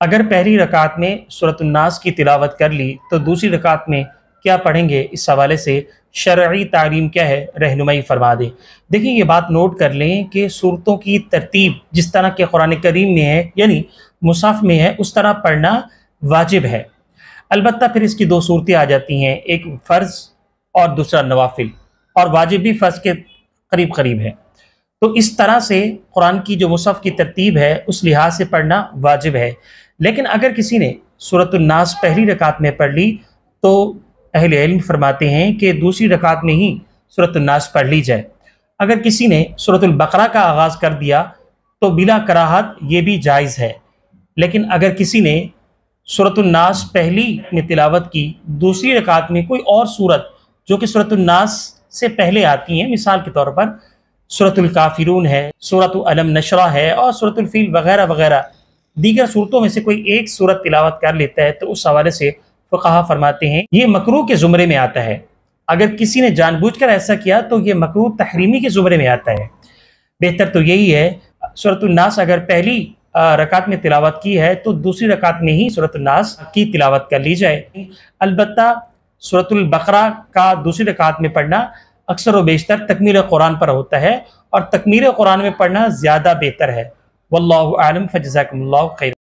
اگر پہلی رکعت میں سورۃ الناس کی تلاوت کر لی تو دوسری رکعت میں کیا پڑھیں گے؟ اس حوالے سے شرعی تعلیم کیا ہے، رہنمائی فرما دیں۔ دیکھیں یہ بات نوٹ کر لیں کہ صورتوں کی ترتیب جس طرح کہ قرآن کریم میں ہے یعنی مصحف میں ہے اس طرح پڑھنا واجب ہے۔ البتہ پھر اس کی دو صورتیں آ جاتی ہیں، ایک فرض اور دوسرا نوافل، اور واجب بھی فرض کے قریب قریب ہے۔ تو اس طرح سے قرآن کی جو مصحف کی ترتیب ہے اس لحاظ سے پڑھنا واجب ہے۔ لیکن اگر کسی نے سورۃ الناس پہلی رکعت میں پڑھ لی تو اہل علم فرماتے ہیں کہ دوسری رکعت میں ہی سورۃ الناس پڑھ لی جائے۔ اگر کسی نے سورۃ البقرہ کا آغاز کر دیا تو بلا کراہت یہ بھی جائز ہے، لیکن اگر کسی نے سورۃ الناس پہلی میں تلاوت کی، دوسری رکعت میں کوئی اور سورت جو کہ سورۃ الناس سے پہلے آتی ہیں، مثال کے طور پر سورۃ الکافرون ہے، سورۃ علم نشرہ ہے اور سورۃ الفیل وغیرہ وغیرہ دیگر صورتوں میں سے کوئی ایک صورت تلاوت کر لیتا ہے تو اس حوالے سے فقہا فرماتے ہیں یہ مکروہ کے زمرے میں آتا ہے۔ اگر کسی نے جان بوجھ کر ایسا کیا تو یہ مکروہ تحریمی کے زمرے میں آتا ہے۔ بہتر تو یہی ہے سورۃ الناس اگر پہلی رکعت میں تلاوت کی ہے تو دوسری رکعت میں ہی سورۃ الناس کی تلاوت کر لی جائے۔ البتہ سورۃ البقرہ کا دوسری رکعت میں پڑھنا اکثر و بیشتر تکمیل قرآن پر ہوتا ہے، اور تکمیل قرآن میں پڑھنا زیادہ بہتر ہے۔ واللہ اعلم، فجزاکم اللہ خیر۔